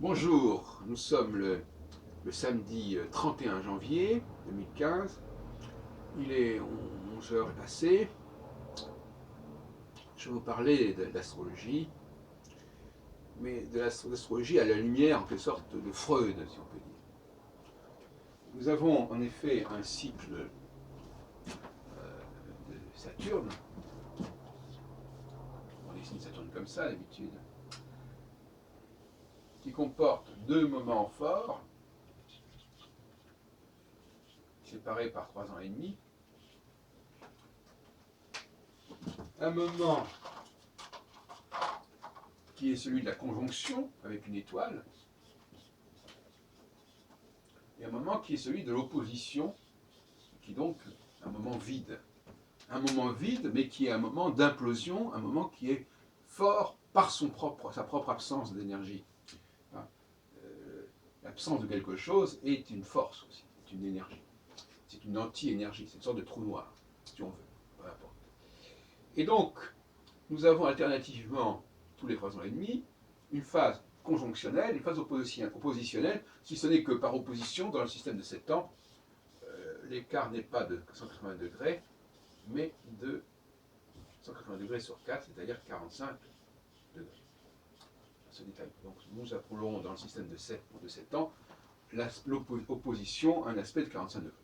Bonjour, nous sommes le samedi 31 janvier 2015. Il est 11 heures passées. Je vais vous parler d'astrologie, mais de l'astrologie à la lumière en quelque sorte de Freud, si on peut dire. Nous avons en effet un cycle de Saturne. On dessine Saturne comme ça d'habitude, qui comporte deux moments forts, séparés par 3 ans et demi. Un moment qui est celui de la conjonction avec une étoile, et un moment qui est celui de l'opposition, qui est donc un moment vide. Un moment vide, mais qui est un moment d'implosion, un moment qui est fort par sa propre absence d'énergie. L'absence de quelque chose est une force aussi, c'est une énergie. C'est une anti-énergie, c'est une sorte de trou noir, si on veut, peu importe. Et donc, nous avons alternativement, tous les 3 ans et demi, une phase conjonctionnelle, une phase oppositionnelle, si ce n'est que par opposition, dans le système de 7 ans, l'écart n'est pas de 180 degrés, mais de 180 degrés sur 4, c'est-à-dire 45 degrés. Ce détail. Donc nous appelons dans le système de 7 ans l'opposition un aspect de 45 degrés.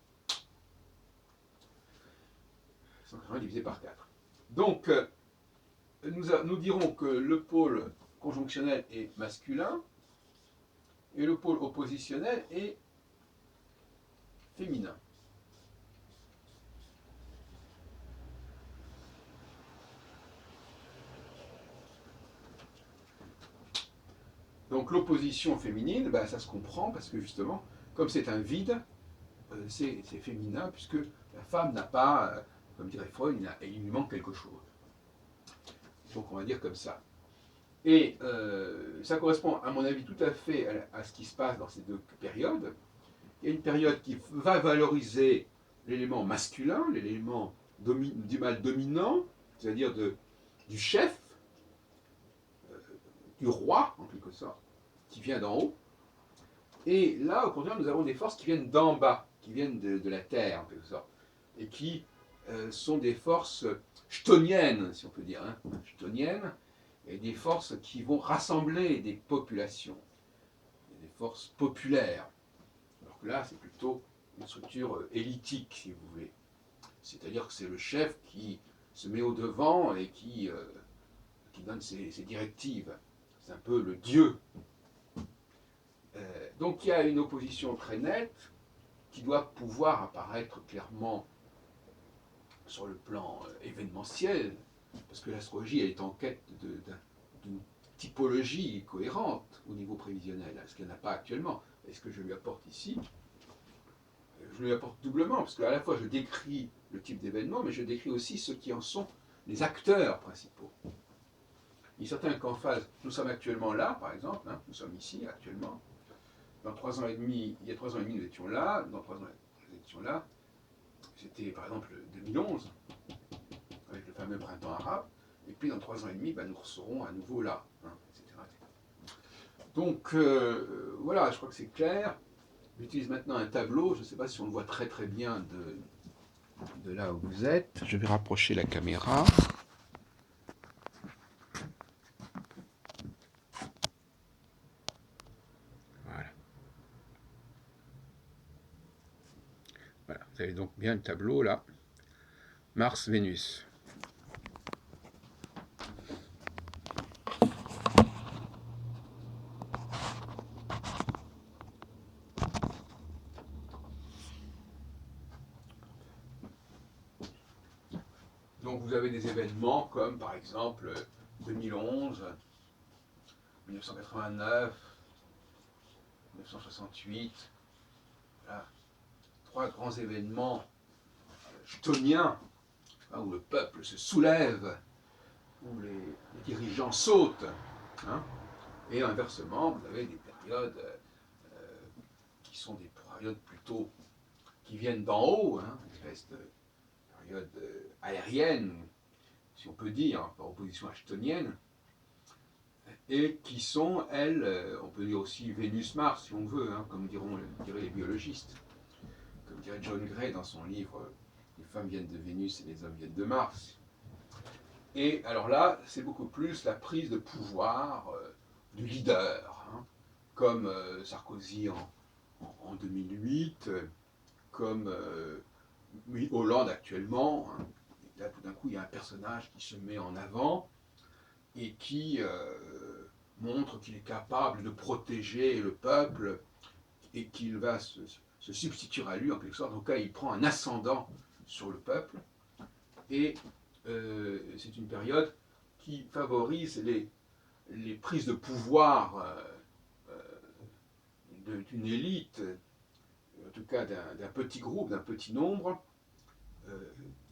180 divisé par 4. Donc nous dirons que le pôle conjonctionnel est masculin et le pôle oppositionnel est féminin. Donc l'opposition féminine, ben, ça se comprend parce que justement, comme c'est un vide, c'est féminin puisque la femme n'a pas, comme dirait Freud, il lui manque quelque chose. Donc on va dire comme ça. Et ça correspond, à mon avis, tout à fait à ce qui se passe dans ces deux périodes. Il y a une période qui va valoriser l'élément masculin, l'élément du mâle dominant, c'est-à-dire du chef, du roi, en quelque sorte, qui vient d'en haut. Et là, au contraire, nous avons des forces qui viennent d'en bas, qui viennent de la terre, en quelque sorte, et qui sont des forces chtoniennes, si on peut dire, chtoniennes, et des forces qui vont rassembler des populations, des forces populaires. Alors que là, c'est plutôt une structure élitique, si vous voulez. C'est-à-dire que c'est le chef qui se met au devant et qui donne ses directives. C'est un peu le dieu. Donc il y a une opposition très nette qui doit pouvoir apparaître clairement sur le plan événementiel, parce que l'astrologie est en quête d'une typologie cohérente au niveau prévisionnel, ce qu'elle n'a pas actuellement. Et ce que je lui apporte ici, je lui apporte doublement, parce qu'à la fois je décris le type d'événement, mais je décris aussi ceux qui en sont les acteurs principaux. Il est certain qu'en phase, nous sommes actuellement là, par exemple, nous sommes ici actuellement. Dans 3 ans et demi, il y a 3 ans et demi, nous étions là. Dans 3 ans, nous étions là. C'était par exemple 2011, avec le fameux printemps arabe. Et puis dans 3 ans et demi, nous serons à nouveau là, etc., etc. Donc voilà, je crois que c'est clair. J'utilise maintenant un tableau. Je ne sais pas si on le voit très très bien de là où vous êtes. Je vais rapprocher la caméra. Voilà. Voilà. Vous avez donc bien le tableau là. Mars-Vénus. Donc vous avez des événements comme par exemple 2011, 1989, 1968, voilà, 3 grands événements chtoniens, où le peuple se soulève, où les dirigeants sautent. Et inversement, vous avez des périodes qui sont des périodes plutôt qui viennent d'en haut, une espèce de période aérienne, si on peut dire, par opposition à chtonienne, et qui sont, elles, on peut dire aussi Vénus-Mars si on veut, hein, comme diraient les biologistes, comme dirait John Gray dans son livre Les femmes viennent de Vénus et les hommes viennent de Mars. Et alors là, c'est beaucoup plus la prise de pouvoir du leader, hein, comme Sarkozy en 2008, comme Hollande actuellement. Hein. Là, tout d'un coup, il y a un personnage qui se met en avant et qui montre qu'il est capable de protéger le peuple et qu'il va se substituer à lui en quelque sorte. Donc là, il prend un ascendant sur le peuple et c'est une période qui favorise les prises de pouvoir d'une élite, en tout cas d'un petit groupe, d'un petit nombre,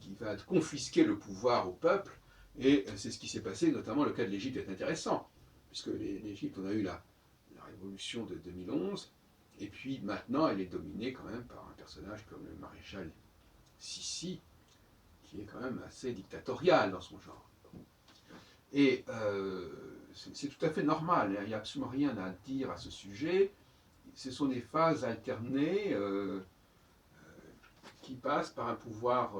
qui va confisquer le pouvoir au peuple. Et c'est ce qui s'est passé, notamment le cas de l'Égypte est intéressant, puisque l'Égypte, on a eu la révolution de 2011, et puis maintenant elle est dominée quand même par un personnage comme le maréchal Sissi, qui est quand même assez dictatorial dans son genre. Et c'est tout à fait normal, il n'y a absolument rien à dire à ce sujet. Ce sont des phases alternées qui passent par un pouvoir,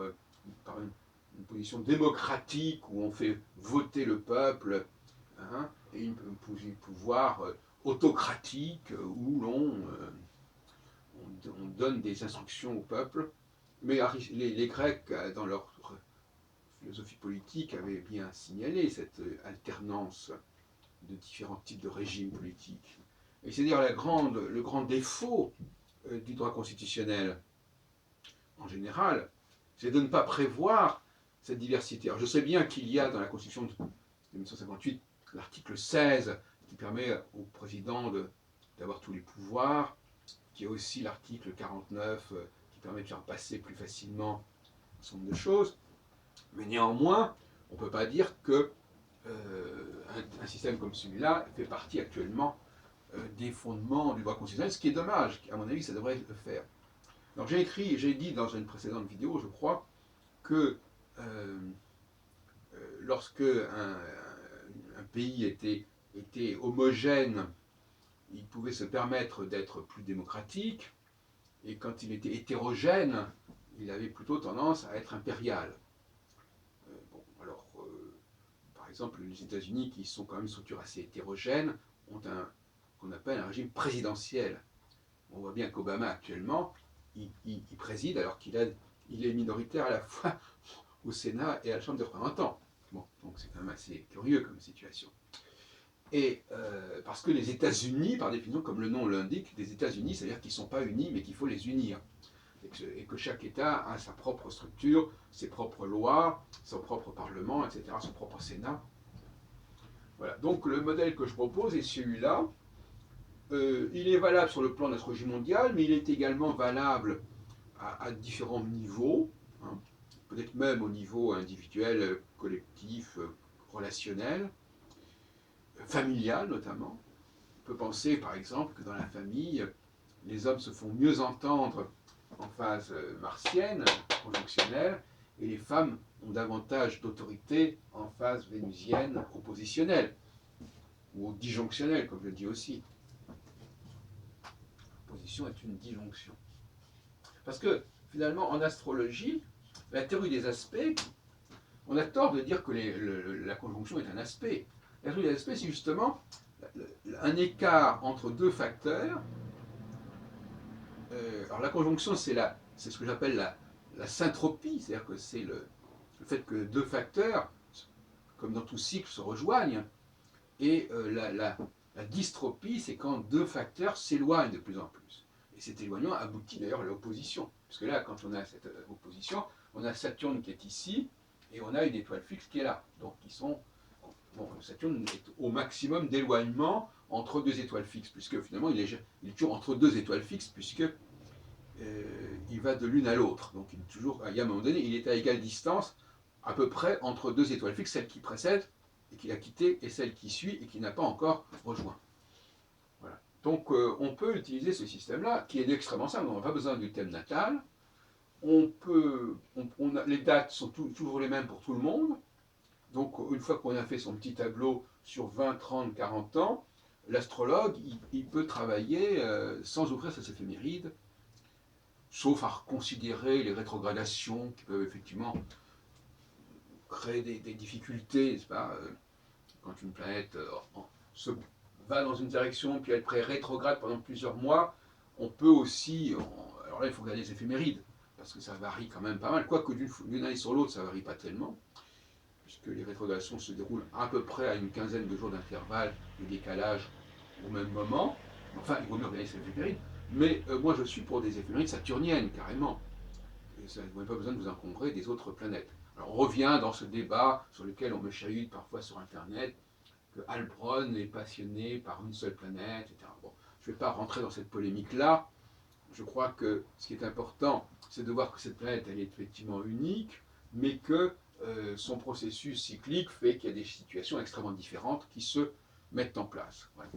par une position démocratique où on fait voter le peuple, hein, et un pouvoir autocratique où on donne des instructions au peuple. Mais les Grecs, dans leur philosophie politique, avaient bien signalé cette alternance de différents types de régimes politiques. Et c'est-à-dire le grand défaut du droit constitutionnel, en général, c'est de ne pas prévoir cette diversité. Alors je sais bien qu'il y a dans la Constitution de 1958 l'article 16 qui permet au président d'avoir tous les pouvoirs, qui est aussi l'article 49 qui permet de faire passer plus facilement un certain nombre de choses. Mais néanmoins, on ne peut pas dire que un système comme celui-là fait partie actuellement des fondements du droit constitutionnel, ce qui est dommage. À mon avis, ça devrait le faire. Alors j'ai dit dans une précédente vidéo, je crois, que lorsque un pays était homogène, il pouvait se permettre d'être plus démocratique, et quand il était hétérogène, il avait plutôt tendance à être impérial. Bon, alors, par exemple, les États-Unis, qui sont quand même une structure assez hétérogène, ont qu'on appelle un régime présidentiel. On voit bien qu'Obama actuellement, il préside alors qu'il est minoritaire à la fois au Sénat et à la Chambre des représentants. Bon, donc c'est quand même assez curieux comme situation. Et parce que les États-Unis, par définition, comme le nom l'indique, des États-Unis, c'est-à-dire qu'ils ne sont pas unis, mais qu'il faut les unir. Et que chaque État a sa propre structure, ses propres lois, son propre Parlement, etc., son propre Sénat. Voilà. Donc le modèle que je propose est celui-là. Il est valable sur le plan de l'astrologie mondiale, mais il est également valable à différents niveaux, hein, peut-être même au niveau individuel, collectif, relationnel, familial notamment. On peut penser par exemple que dans la famille, les hommes se font mieux entendre en phase martienne, conjonctionnelle, et les femmes ont davantage d'autorité en phase vénusienne, oppositionnelle, ou disjonctionnelle, comme je le dis aussi. L'opposition est une disjonction. Parce que finalement, en astrologie, la théorie des aspects, on a tort de dire que la conjonction est un aspect. La théorie des aspects, c'est justement un écart entre deux facteurs. Alors la conjonction, c'est ce que j'appelle la syntropie, c'est-à-dire que c'est le fait que deux facteurs, comme dans tout cycle, se rejoignent. Et la dystropie, c'est quand deux facteurs s'éloignent de plus en plus. Et cet éloignement aboutit d'ailleurs à l'opposition. Parce que là, quand on a cette opposition, on a Saturne qui est ici, et on a une étoile fixe qui est là. Donc, Saturne est au maximum d'éloignement entre deux étoiles fixes, puisque finalement, il est toujours entre deux étoiles fixes, puisque il va de l'une à l'autre. Donc, il y a un moment donné, il est à égale distance, à peu près entre deux étoiles fixes, celle qui précède et qu'il a quitté, et celle qui suit et qui n'a pas encore rejoint. Voilà. Donc on peut utiliser ce système-là, qui est extrêmement simple, on n'a pas besoin du thème natal. Les dates sont toujours les mêmes pour tout le monde. Donc une fois qu'on a fait son petit tableau sur 20, 30, 40 ans, l'astrologue, il peut travailler sans ouvrir ses éphémérides, sauf à reconsidérer les rétrogradations qui peuvent effectivement créer des difficultés, n'est-ce pas, quand une planète se va dans une direction, puis elle rétrograde pendant plusieurs mois, on peut aussi, alors là il faut regarder les éphémérides, parce que ça varie quand même pas mal, quoique d'une année sur l'autre ça varie pas tellement, puisque les rétrogradations se déroulent à peu près à une quinzaine de jours d'intervalle de décalage au même moment. Enfin, il vaut mieux regarder ces éphémérides. Mais moi, je suis pour des éphémérides saturniennes, carrément. Et ça, vous n'avez pas besoin de vous encombrer des autres planètes. Alors, on revient dans ce débat sur lequel on me chahute parfois sur Internet, que Heilbronn est passionné par une seule planète, etc. Bon, je ne vais pas rentrer dans cette polémique-là. Je crois que ce qui est important, c'est de voir que cette planète, elle est effectivement unique, mais que son processus cyclique fait qu'il y a des situations extrêmement différentes qui se mettent en place. Voilà.